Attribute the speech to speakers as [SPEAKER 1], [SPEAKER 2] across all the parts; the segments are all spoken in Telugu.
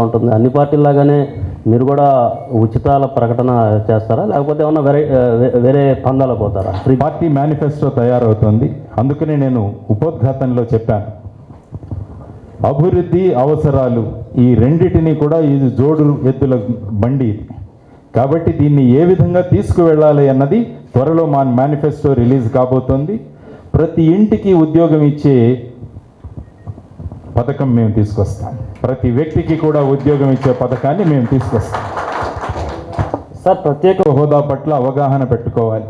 [SPEAKER 1] ఉంటుంది? అన్ని పార్టీలాగానే మీరు కూడా ఉచితాల ప్రకటన చేస్తారా, లేకపోతే ఏమన్నా వేరే పందాలు పోతారా?
[SPEAKER 2] పార్టీ మేనిఫెస్టో తయారవుతుంది. అందుకనే నేను ఉపోద్ఘాతంలో చెప్పాను, అభివృద్ధి అవసరాలు ఈ రెండిటిని కూడా ఇది జోడు ఎద్దుల బండి ఇది. కాబట్టి దీన్ని ఏ విధంగా తీసుకువెళ్ళాలి అన్నది త్వరలో మా మేనిఫెస్టో రిలీజ్ కాబోతోంది. ప్రతి ఇంటికి ఉద్యోగం ఇచ్చే పథకం మేము తీసుకొస్తాం. ప్రతి వ్యక్తికి కూడా ఉద్యోగం ఇచ్చే పథకాన్ని మేము తీసుకొస్తాం.
[SPEAKER 1] సార్, ప్రత్యేక
[SPEAKER 2] హోదా పట్ల అవగాహన పెట్టుకోవాలి.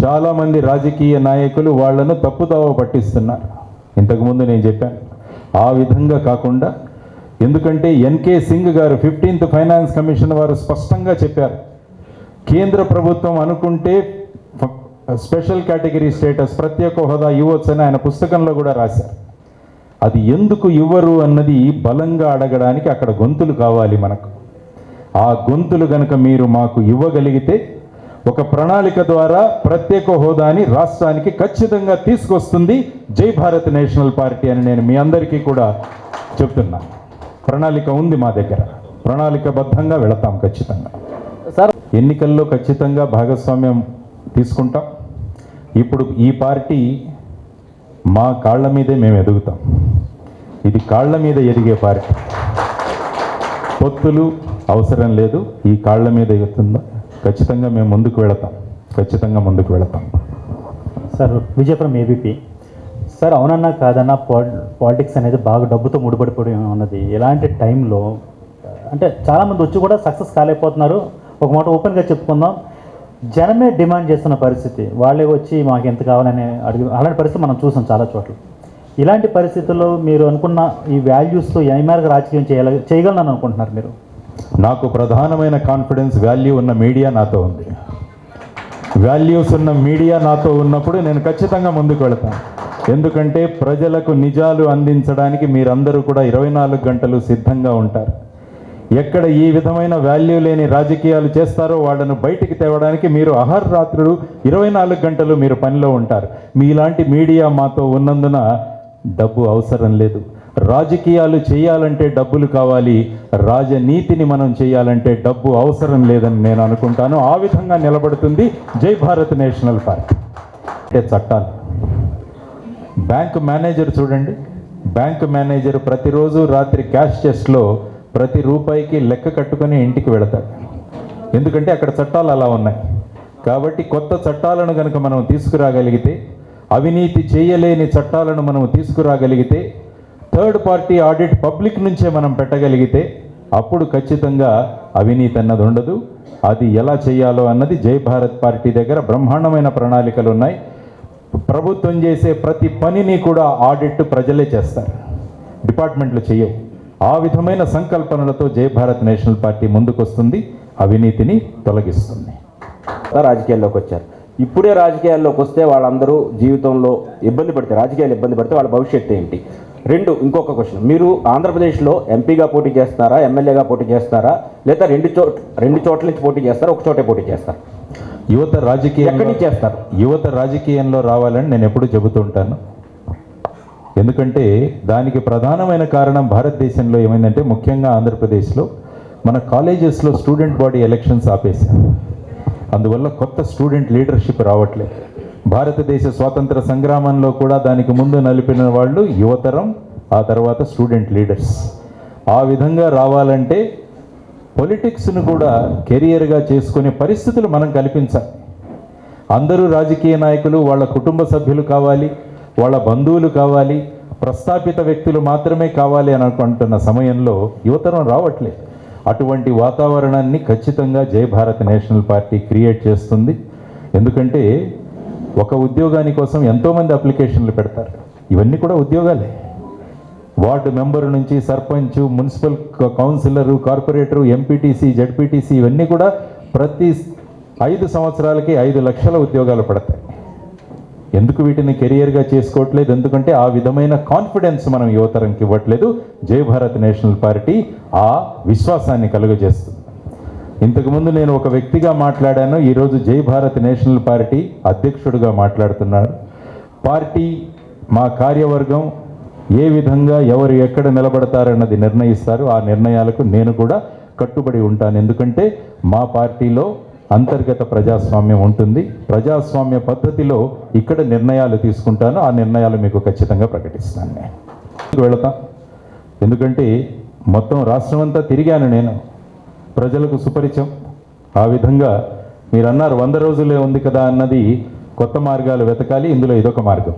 [SPEAKER 2] చాలామంది రాజకీయ నాయకులు వాళ్లను తప్పుదోవ పట్టిస్తున్నారు. ఇంతకుముందు నేను చెప్పాను, ఆ విధంగా కాకుండా, ఎందుకంటే ఎన్కే సింగ్ గారు 15th ఫైనాన్స్ కమిషన్ వారు స్పష్టంగా చెప్పారు, కేంద్ర ప్రభుత్వం అనుకుంటే స్పెషల్ కేటగిరీ స్టేటస్ ప్రత్యేక హోదా ఇవ్వచ్చని ఆయన పుస్తకంలో కూడా రాశారు. అది ఎందుకు ఇవ్వరు అన్నది బలంగా అడగడానికి అక్కడ గొంతులు కావాలి మనకు. ఆ గొంతులు గనక మీరు మాకు ఇవ్వగలిగితే ఒక ప్రణాళిక ద్వారా ప్రత్యేక హోదాని రాష్ట్రానికి ఖచ్చితంగా తీసుకొస్తుంది జై భారత్ నేషనల్ పార్టీ అని నేను మీ అందరికీ కూడా చెప్తున్నా. ప్రణాళిక ఉంది మా దగ్గర, ప్రణాళికబద్ధంగా వెళతాం ఖచ్చితంగా.
[SPEAKER 1] సార్,
[SPEAKER 2] ఎన్నికల్లో ఖచ్చితంగా భాగస్వామ్యం తీసుకుంటాం. ఇప్పుడు ఈ పార్టీ మా కాళ్ళ మీదే మేము ఎదుగుతాం. ఇది కాళ్ళ మీద ఎదిగే పార్టీ. పొత్తులు అవసరం లేదు, ఈ కాళ్ళ మీద ఎగుతుందా ఖచ్చితంగా మేము ముందుకు వెళతాం, ఖచ్చితంగా ముందుకు వెళతాం.
[SPEAKER 3] Sir, Vijayapuram ABP. సార్, అవునన్నా కాదన్నా పాలిటిక్స్ అనేది బాగా డబ్బుతో ముడిపడిపోయి ఉన్నది. ఇలాంటి టైంలో అంటే చాలామంది వచ్చి కూడా సక్సెస్ కాలేకపోతున్నారు. ఒక మాట ఓపెన్గా చెప్పుకుందాం, జనమే డిమాండ్ చేస్తున్న పరిస్థితి, వాళ్ళే వచ్చి మాకు ఎంత కావాలని అడిగి, అలాంటి పరిస్థితి మనం చూసాం చాలా చోట్ల. ఇలాంటి పరిస్థితుల్లో మీరు అనుకున్న ఈ వాల్యూస్తో ఏ మేరకు రాజకీయం చేయగలనని అనుకుంటున్నారు మీరు?
[SPEAKER 2] నాకు ప్రధానమైన కాన్ఫిడెన్స్ వాల్యూ ఉన్న మీడియా నాతో ఉంది. వాల్యూస్ ఉన్న మీడియా నాతో ఉన్నప్పుడు నేను ఖచ్చితంగా ముందుకు వెళతాను. ఎందుకంటే ప్రజలకు నిజాలు అందించడానికి మీరందరూ కూడా 24 గంటలు సిద్ధంగా ఉంటారు. ఎక్కడ ఈ విధమైన వాల్యూ లేని రాజకీయాలు చేస్తారో వాళ్ళను బయటికి తేవడానికి మీరు అహర్రాత్రులు 24 గంటలు మీరు పనిలో ఉంటారు. మీలాంటి మీడియా మాతో ఉన్నందున డబ్బు అవసరం లేదు. రాజకీయాలు చేయాలంటే డబ్బులు కావాలి, రాజనీతిని మనం చేయాలంటే డబ్బు అవసరం లేదని నేను అనుకుంటాను. ఆ విధంగా నిలబడుతుంది జై భారత్ నేషనల్ పార్టీ. అంటే చట్టాలు, బ్యాంకు మేనేజర్ చూడండి, బ్యాంకు మేనేజర్ ప్రతిరోజు రాత్రి క్యాష్ చెస్ట్లో ప్రతి రూపాయికి లెక్క కట్టుకొని ఇంటికి వెళతాడు. ఎందుకంటే అక్కడ చట్టాలు అలా ఉన్నాయి. కాబట్టి కొత్త చట్టాలను కనుక మనం తీసుకురాగలిగితే, అవినీతి చేయలేని చట్టాలను మనం తీసుకురాగలిగితే, థర్డ్ పార్టీ ఆడిట్ పబ్లిక్ నుంచే మనం పెట్టగలిగితే అప్పుడు ఖచ్చితంగా అవినీతి అన్నది ఉండదు. అది ఎలా చేయాలో అన్నది జై భారత్ పార్టీ దగ్గర బ్రహ్మాండమైన ప్రణాళికలు ఉన్నాయి. ప్రభుత్వం చేసే ప్రతి పనిని కూడా ఆడిట్ ప్రజలే చేస్తారు, డిపార్ట్మెంట్లు చేయవు. ఆ విధమైన సంకల్పనలతో జై భారత్ నేషనల్ పార్టీ ముందుకొస్తుంది, అవినీతిని తొలగిస్తుంది.
[SPEAKER 4] రాజకీయాల్లోకి వచ్చారు. ఇప్పుడే రాజకీయాల్లోకి వస్తే వాళ్ళందరూ జీవితంలో ఇబ్బంది పడితే, రాజకీయాలు ఇబ్బంది పడితే వాళ్ళ భవిష్యత్తు ఏంటి? ఇంకొక క్వశ్చన్, మీరు ఆంధ్రప్రదేశ్లో ఎంపీగా పోటీ చేస్తారా, ఎమ్మెల్యేగా పోటీ చేస్తారా, లేదా రెండు చోట్ల నుంచి పోటీ చేస్తారా, ఒక చోటే పోటీ చేస్తారా?
[SPEAKER 2] యువత రాజకీయం
[SPEAKER 4] ఎక్కడి నుంచి చేస్తారు?
[SPEAKER 2] యువత రాజకీయంలో రావాలని నేను ఎప్పుడు చెబుతూ ఉంటాను. ఎందుకంటే దానికి ప్రధానమైన కారణం భారతదేశంలో ఏమైందంటే, ముఖ్యంగా ఆంధ్రప్రదేశ్లో మన కాలేజెస్లో స్టూడెంట్ బాడీ ఎలక్షన్స్ ఆపేశారు. అందువల్ల కొత్త స్టూడెంట్ లీడర్షిప్ రావట్లేదు. భారతదేశ స్వాతంత్ర సంగ్రామంలో కూడా దానికి ముందు నలిపిన వాళ్ళు యువతరం, ఆ తర్వాత స్టూడెంట్ లీడర్స్. ఆ విధంగా రావాలంటే పొలిటిక్స్ను కూడా కెరియర్గా చేసుకునే పరిస్థితులు మనం కల్పించాలి. అందరూ రాజకీయ నాయకులు వాళ్ళ కుటుంబ సభ్యులు కావాలి, వాళ్ళ బంధువులు కావాలి, ప్రస్థాపిత వ్యక్తులు మాత్రమే కావాలి అని అనుకుంటున్న సమయంలో యువతరం రావట్లేదు. అటువంటి వాతావరణాన్ని ఖచ్చితంగా జై భారత్ నేషనల్ పార్టీ క్రియేట్ చేస్తుంది. ఎందుకంటే ఒక ఉద్యోగాని కోసం ఎంతోమంది అప్లికేషన్లు పెడతారు. ఇవన్నీ కూడా ఉద్యోగాలే. వార్డు మెంబరు నుంచి sarpanch, municipal councillor, corporator, MPTC, ZPTC, ఇవన్నీ కూడా ప్రతి 5 సంవత్సరాలకి 5 లక్షల ఉద్యోగాలు పడతాయి. ఎందుకు వీటిని కెరియర్గా చేసుకోవట్లేదు? ఎందుకంటే ఆ విధమైన కాన్ఫిడెన్స్ మనం యువతరంకి ఇవ్వట్లేదు. జై భారత్ నేషనల్ పార్టీ ఆ విశ్వాసాన్ని కలుగజేస్తుంది. ఇంతకుముందు నేను ఒక వ్యక్తిగా మాట్లాడాను, ఈరోజు జై భారత్ నేషనల్ పార్టీ అధ్యక్షుడిగా మాట్లాడుతున్నాడు. పార్టీ, మా కార్యవర్గం ఏ విధంగా ఎవరు ఎక్కడ నిలబడతారన్నది నిర్ణయిస్తారు. ఆ నిర్ణయాలకు నేను కూడా కట్టుబడి ఉంటాను. ఎందుకంటే మా పార్టీలో అంతర్గత ప్రజాస్వామ్యం ఉంటుంది. ప్రజాస్వామ్య పద్ధతిలో ఇక్కడ నిర్ణయాలు తీసుకుంటాను. ఆ నిర్ణయాలు మీకు ఖచ్చితంగా ప్రకటిస్తాను. నేను వెళతా, ఎందుకంటే మొత్తం రాష్ట్రం అంతా తిరిగాను నేను, ప్రజలకు సుపరిచయం. ఆ విధంగా మీరు అన్నారు 100 రోజులే ఉంది కదా అన్నది, కొత్త మార్గాలు వెతకాలి. ఇందులో ఇదొక మార్గం.